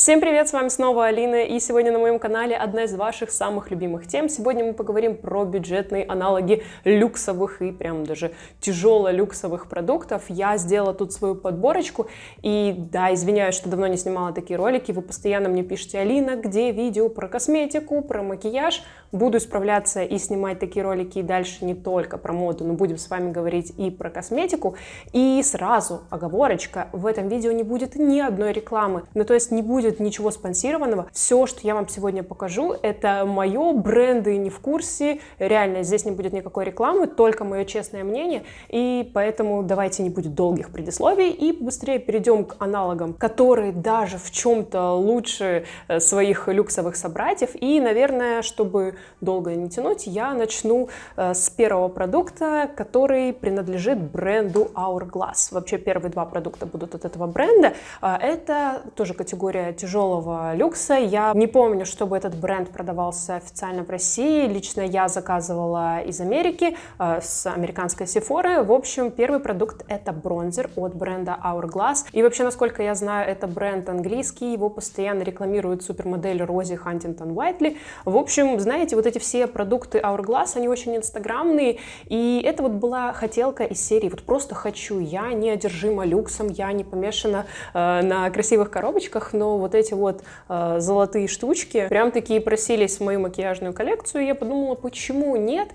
Всем привет, с вами снова Алина, и сегодня на моем канале одна из ваших самых любимых тем. Сегодня мы поговорим про бюджетные аналоги люксовых и прям даже тяжело-люксовых продуктов. Я сделала тут свою подборочку, и да, извиняюсь, что давно не снимала такие ролики. Вы постоянно мне пишете: Алина, где видео про косметику, про макияж? Буду исправляться и снимать такие ролики и дальше не только про моду, но будем с вами говорить и про косметику. И сразу оговорочка: в этом видео не будет ни одной рекламы, ну то есть не будет ничего спонсированного. Все, что я вам сегодня покажу, это мое, бренды не в курсе, реально здесь не будет никакой рекламы, только мое честное мнение, и поэтому давайте не будет долгих предисловий и быстрее перейдем к аналогам, которые даже в чем-то лучше своих люксовых собратьев. И, наверное, чтобы долго не тянуть, я начну с первого продукта, который принадлежит бренду Hourglass. Вообще первые два продукта будут от этого бренда. Это тоже категория тяжелого люкса. Я не помню, чтобы этот бренд продавался официально в России. Лично я заказывала из Америки, с американской Sephora. В общем, первый продукт — это бронзер от бренда Hourglass. И вообще, насколько я знаю, это бренд английский. Его постоянно рекламирует супермодель Рози Хантингтон-Уайтли. В общем, знаете, вот эти все продукты Hourglass, они очень инстаграмные. И это вот была хотелка из серии «Вот просто хочу». Я не одержима люксом, я не помешана на красивых коробочках, но вот эти вот золотые штучки прям такие просились в мою макияжную коллекцию. Я подумала, почему нет?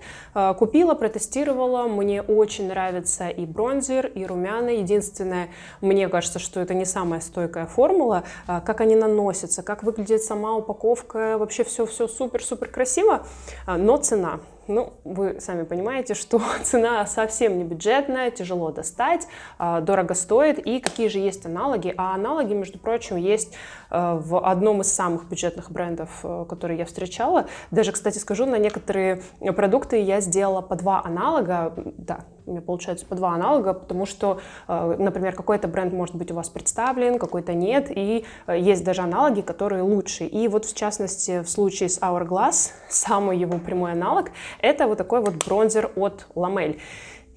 Купила, протестировала. Мне очень нравится и бронзер, и румяна. Единственное, мне кажется, что это не самая стойкая формула. Как они наносятся, как выглядит сама упаковка, вообще все супер-супер красиво, но цена. Ну, вы сами понимаете, что цена совсем не бюджетная, тяжело достать, дорого стоит. И какие же есть аналоги? А аналоги, между прочим, есть в одном из самых бюджетных брендов, которые я встречала. Даже, кстати, скажу, на некоторые продукты я сделала по два аналога. Да, у меня получается по два аналога, потому что, например, какой-то бренд может быть у вас представлен, какой-то нет, и есть даже аналоги, которые лучше. И вот, в частности, в случае с Hourglass, самый его прямой аналог — это вот такой вот бронзер от Ламель.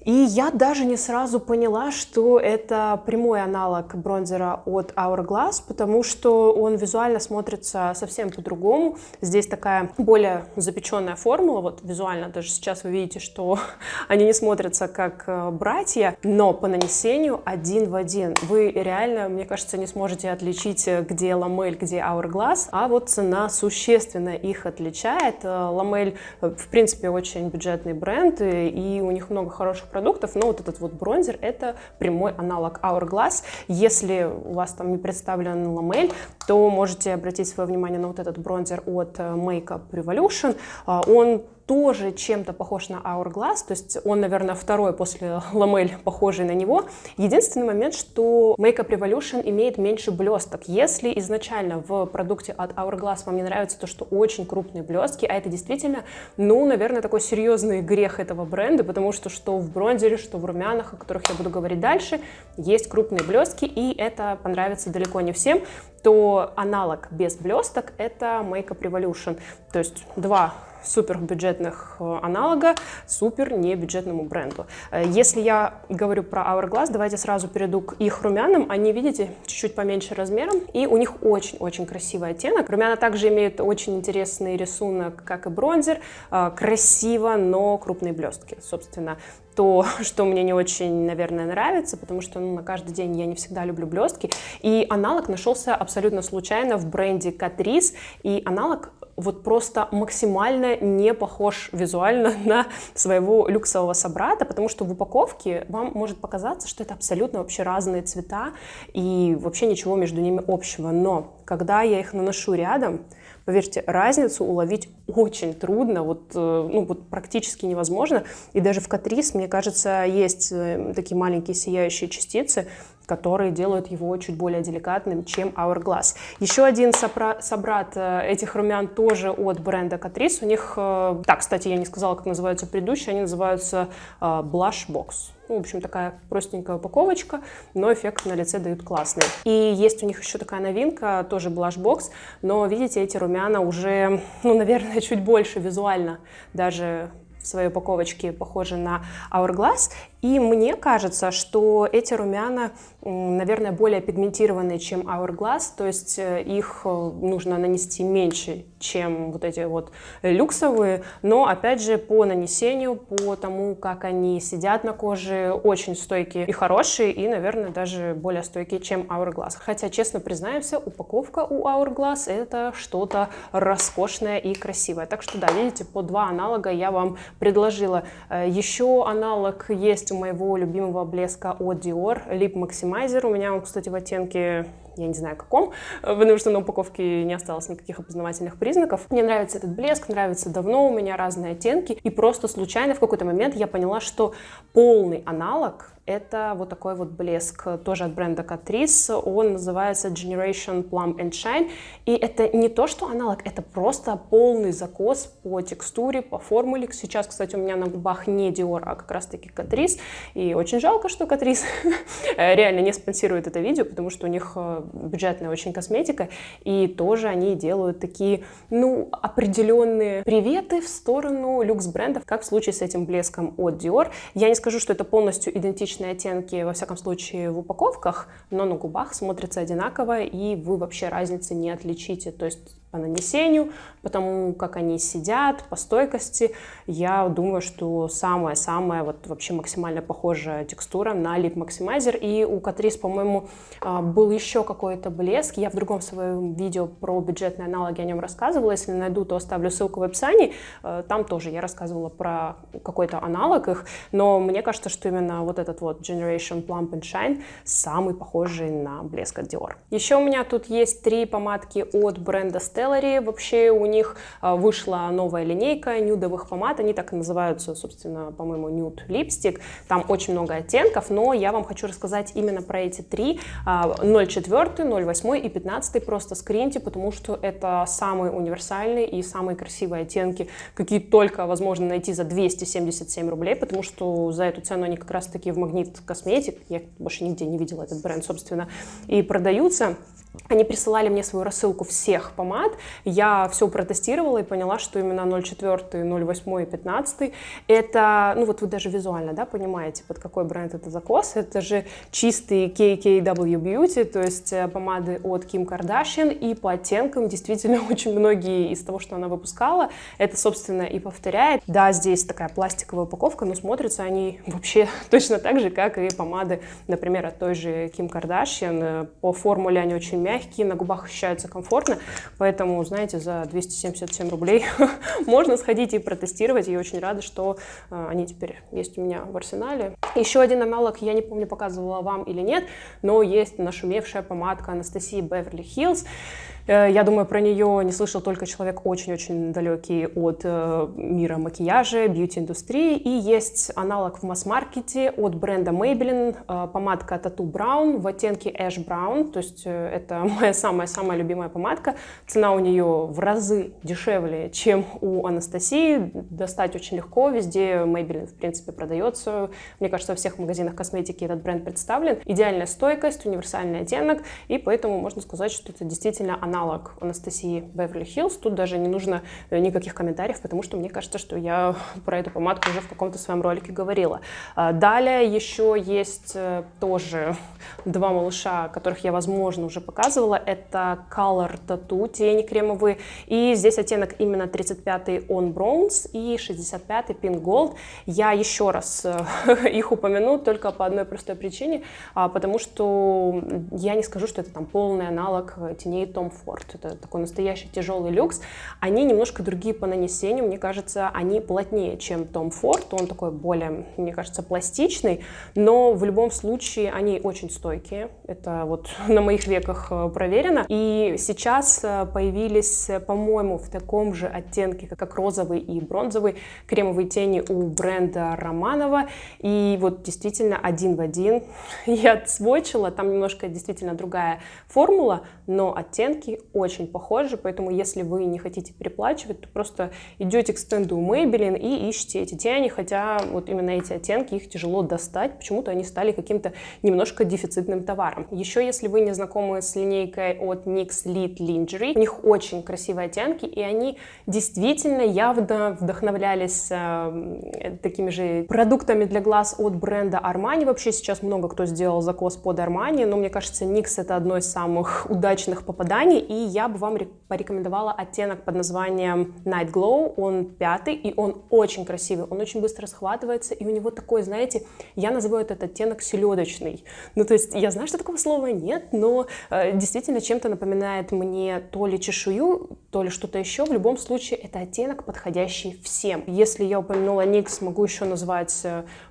И я даже не сразу поняла, что это прямой аналог бронзера от Hourglass, потому что он визуально смотрится совсем по-другому. Здесь такая более запеченная формула. Вот визуально даже сейчас вы видите, что они не смотрятся как братья, но по нанесению один в один. Вы реально, мне кажется, не сможете отличить, где Ламель, где Hourglass, а вот цена существенно их отличает. Ламель, в принципе, очень бюджетный бренд, и у них много хороших продуктов, но вот этот вот бронзер — это прямой аналог Hourglass. Если у вас там не представлен Ламель, то можете обратить свое внимание на вот этот бронзер от Makeup Revolution. Он тоже чем-то похож на Hourglass, то есть он, наверное, второй после Ламель, похожий на него. Единственный момент, что Makeup Revolution имеет меньше блесток. Если изначально в продукте от Hourglass вам не нравится то, что очень крупные блестки, а это действительно, ну, наверное, такой серьезный грех этого бренда, потому что в бронзере, что в румянах, о которых я буду говорить дальше, есть крупные блестки, и это понравится далеко не всем, то аналог без блесток — это Makeup Revolution. То есть два супер бюджетных аналога супер небюджетному бренду. Если я говорю про Hourglass, давайте сразу перейду к их румянам. Они, видите, чуть-чуть поменьше размером, и у них очень-очень красивый оттенок. Румяна также имеют очень интересный рисунок, как и бронзер. Красиво, но крупные блестки. Собственно, то, что мне не очень, наверное, нравится, потому что на каждый день я не всегда люблю блестки. И аналог нашелся абсолютно случайно в бренде Catrice, и аналог вот просто максимально не похож визуально на своего люксового собрата, потому что в упаковке вам может показаться, что это абсолютно вообще разные цвета и вообще ничего между ними общего. Но когда я их наношу рядом, поверьте, разницу уловить очень трудно, вот практически невозможно. И даже в Catrice, мне кажется, есть такие маленькие сияющие частицы, которые делают его чуть более деликатным, чем Hourglass. Еще один собрат этих румян тоже от бренда Catrice. У них, кстати, я не сказала, как называются предыдущие, они называются Blush Box. Ну, в общем, такая простенькая упаковочка, но эффект на лице дают классный. И есть у них еще такая новинка, тоже Blush Box, но, видите, эти румяна уже, наверное, чуть больше визуально даже в своей упаковочке похожи на Hourglass. И мне кажется, что эти румяна, наверное, более пигментированные, чем Hourglass, то есть их нужно нанести меньше, чем вот эти вот люксовые, но, опять же, по нанесению, по тому, как они сидят на коже, очень стойкие и хорошие, и, наверное, даже более стойкие, чем Hourglass. Хотя, честно признаемся, упаковка у Hourglass — это что-то роскошное и красивое. Так что, да, видите, по 2 аналога я вам предложила. Еще аналог есть у моего любимого блеска от Dior, Lip Maximizer. У меня он, кстати, в оттенке, я не знаю каком, потому что на упаковке не осталось никаких опознавательных признаков. Мне нравится этот блеск, нравится давно, у меня разные оттенки. И просто случайно в какой-то момент я поняла, что полный аналог — это вот такой вот блеск, тоже от бренда Catrice. Он называется Generation Plump and Shine. И это не то, что аналог, это просто полный закос по текстуре, по формуле. Сейчас, кстати, у меня на губах не Dior, а как раз-таки Catrice. И очень жалко, что Catrice реально не спонсирует это видео, потому что у них бюджетная очень косметика. И тоже они делают такие, ну, определенные приветы в сторону люкс-брендов, как в случае с этим блеском от Dior. Я не скажу, что это полностью идентичные оттенки, во всяком случае, в упаковках, но на губах смотрятся одинаково, и вы вообще разницы не отличите. То есть по нанесению, по тому, как они сидят, по стойкости, я думаю, что самая-самая вот вообще максимально похожая текстура на Lip Maximizer. И у Catrice, по-моему, был еще какой-то блеск. Я в другом своем видео про бюджетные аналоги о нем рассказывала. Если найду, то оставлю ссылку в описании. Там тоже я рассказывала про какой-то аналог их, но мне кажется, что именно вот этот вот Generation Plump and Shine самый похожий на блеск от Dior. Еще у меня тут есть 3 помадки от бренда Stellary. Вообще у них вышла новая линейка нюдовых помад, они так и называются, собственно, по-моему, Nude Lipstick. Там очень много оттенков, но я вам хочу рассказать именно про эти 3: 04, 08 и 15. Просто скриньте, потому что это самые универсальные и самые красивые оттенки, какие только возможно найти за 277 рублей, потому что за эту цену они как раз-таки в Магнит Косметик, я больше нигде не видела этот бренд, собственно, и продаются. Они присылали мне свою рассылку всех помад, я все протестировала и поняла, что именно 04, 08 и 15 это, ну вот вы даже визуально, да, понимаете, под какой бренд это закос, это же чистый KKW Beauty, то есть помады от Ким Кардашьян, и по оттенкам действительно очень многие из того, что она выпускала, это, собственно, и повторяет. Да, здесь такая пластиковая упаковка, но смотрятся они вообще точно так же, как и помады, например, от той же Ким Кардашьян. По формуле они очень мягкие, на губах ощущаются комфортно, поэтому, знаете, за 277 рублей можно сходить и протестировать, и я очень рада, что они теперь есть у меня в арсенале. Еще один аналог, я не помню, показывала вам или нет, но есть нашумевшая помадка Анастасии Beverly Hills. Я думаю, про нее не слышал только человек очень-очень далекий от мира макияжа, бьюти-индустрии. И есть аналог в масс-маркете от бренда Maybelline, помадка Tattoo Brown в оттенке Ash Brown, то есть это моя самая-самая любимая помадка. Цена у нее в разы дешевле, чем у Анастасии, достать очень легко, везде Maybelline, в принципе, продается. Мне кажется, во всех магазинах косметики этот бренд представлен. Идеальная стойкость, универсальный оттенок, и поэтому можно сказать, что это действительно аналог Анастасии Beverly Hills. Тут даже не нужно никаких комментариев, потому что мне кажется, что я про эту помадку уже в каком-то своем ролике говорила. Далее еще есть тоже 2 малыша, которых я, возможно, уже показывала. Это Color Tattoo, тени кремовые. И здесь оттенок именно 35-й On Bronze и 65-й Pink Gold. Я еще раз их упомяну только по одной простой причине, потому что я не скажу, что это там полный аналог теней Tom Ford. Это такой настоящий тяжелый люкс. Они немножко другие по нанесению. Мне кажется, они плотнее, чем Tom Ford. Он такой более, мне кажется, пластичный. Но в любом случае они очень стойкие. Это вот на моих веках проверено. И сейчас появились, по-моему, в таком же оттенке, как розовый и бронзовый, кремовые тени у бренда Романова. И вот действительно один в один я отсвочила. Там немножко действительно другая формула, но оттенки оттенки очень похожи, поэтому если вы не хотите переплачивать, то просто идете к стенду Maybelline и ищите эти тени, хотя вот именно эти оттенки, их тяжело достать, почему-то они стали каким-то немножко дефицитным товаром. Еще, если вы не знакомы с линейкой от NYX Lit Lingerie, у них очень красивые оттенки, и они действительно явно вдохновлялись такими же продуктами для глаз от бренда Armani. Вообще сейчас много кто сделал закос под Armani, но мне кажется, NYX это одно из самых удачных попаданий, и я бы вам порекомендовала оттенок под названием Night Glow. Он 5-й, и он очень красивый, он очень быстро схватывается, и у него такой, знаете, я называю этот оттенок селедочный. Ну, то есть я знаю, что такого слова нет, но действительно чем-то напоминает мне то ли чешую, то ли что-то еще. В любом случае, это оттенок, подходящий всем. Если я упомянула NYX, могу еще назвать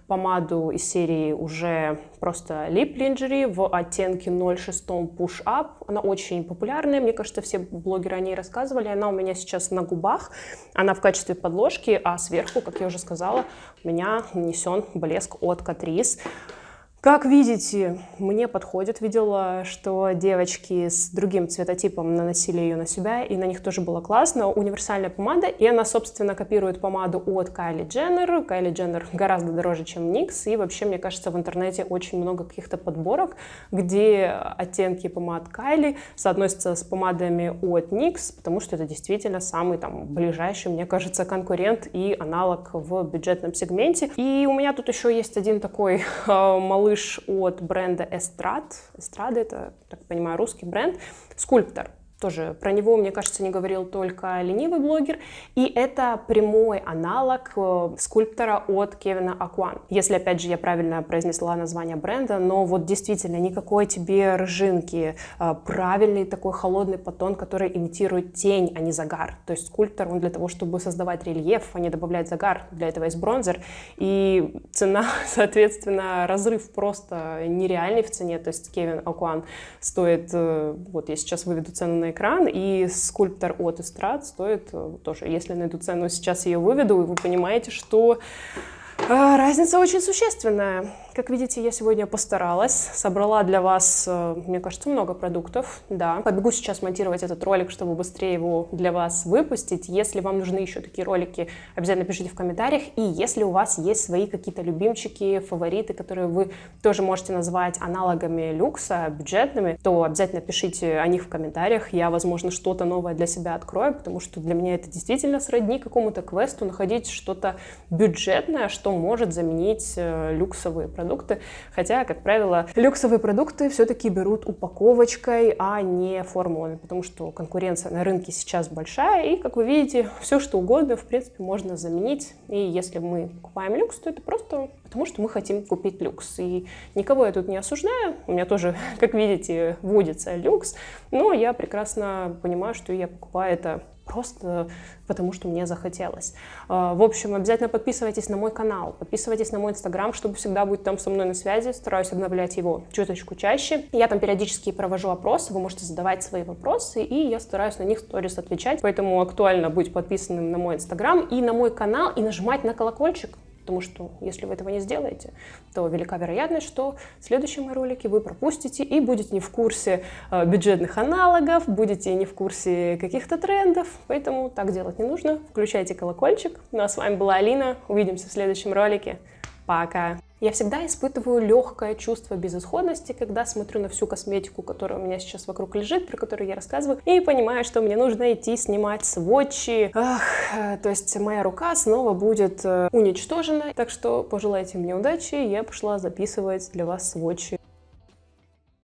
помаду из серии уже просто Lip Lingerie в оттенке 06 Push Up. Она очень популярная, мне кажется, все блогеры о ней рассказывали. Она у меня сейчас на губах, она в качестве подложки, а сверху, как я уже сказала, у меня нанесен блеск от Catrice. Как видите, мне подходит. Видела, что девочки с другим цветотипом наносили ее на себя, и на них тоже было классно. Универсальная помада, и она, собственно, копирует помаду от Kylie Jenner. Kylie Jenner гораздо дороже, чем NYX, и вообще, мне кажется, в интернете очень много каких-то подборок, где оттенки помад Kylie соотносятся с помадами от NYX, потому что это действительно самый там ближайший, мне кажется, конкурент и аналог в бюджетном сегменте. И у меня тут еще есть один такой малыш от бренда Estrade. Estrade — это, так понимаю, русский бренд. Sculptor. Тоже про него, мне кажется, не говорил только ленивый блогер. И это прямой аналог скульптора от Кевина Акуан. Если, опять же, я правильно произнесла название бренда, но вот действительно никакой тебе рыжинки, правильный такой холодный подтон, который имитирует тень, а не загар. То есть скульптор, он для того, чтобы создавать рельеф, а не добавлять загар. Для этого есть бронзер. И цена, соответственно, разрыв просто нереальный в цене. То есть Кевин Акуан стоит, вот я сейчас выведу цену на экран, и скульптор от Estrade стоит тоже, если найду цену, сейчас ее выведу, и вы понимаете, что разница очень существенная. Как видите, я сегодня постаралась, собрала для вас, мне кажется, много продуктов, да. Побегу сейчас монтировать этот ролик, чтобы быстрее его для вас выпустить. Если вам нужны еще такие ролики, обязательно пишите в комментариях. И если у вас есть свои какие-то любимчики, фавориты, которые вы тоже можете назвать аналогами люкса, бюджетными, то обязательно пишите о них в комментариях. Я, возможно, что-то новое для себя открою, потому что для меня это действительно сродни какому-то квесту, находить что-то бюджетное, что может заменить люксовые продукты. Хотя, как правило, люксовые продукты все-таки берут упаковочкой, а не формулами, потому что конкуренция на рынке сейчас большая, и, как вы видите, все что угодно, в принципе, можно заменить. И если мы покупаем люкс, то это просто потому, что мы хотим купить люкс. И никого я тут не осуждаю, у меня тоже, как видите, водится люкс, но я прекрасно понимаю, что я покупаю это просто потому, что мне захотелось. В общем, обязательно подписывайтесь на мой канал, подписывайтесь на мой инстаграм, чтобы всегда быть там со мной на связи. Стараюсь обновлять его чуточку чаще. Я там периодически провожу опросы, вы можете задавать свои вопросы, и я стараюсь на них в сторис отвечать. Поэтому актуально быть подписанным на мой инстаграм и на мой канал, и нажимать на колокольчик. Потому что, если вы этого не сделаете, то велика вероятность, что следующие мои ролики вы пропустите и будете не в курсе бюджетных аналогов, будете не в курсе каких-то трендов. Поэтому так делать не нужно. Включайте колокольчик. Ну а с вами была Алина. Увидимся в следующем ролике. Пока! Я всегда испытываю легкое чувство безысходности, когда смотрю на всю косметику, которая у меня сейчас вокруг лежит, про которую я рассказываю, и понимаю, что мне нужно идти снимать сводчи. То есть моя рука снова будет уничтожена. Так что пожелайте мне удачи, я пошла записывать для вас сводчи.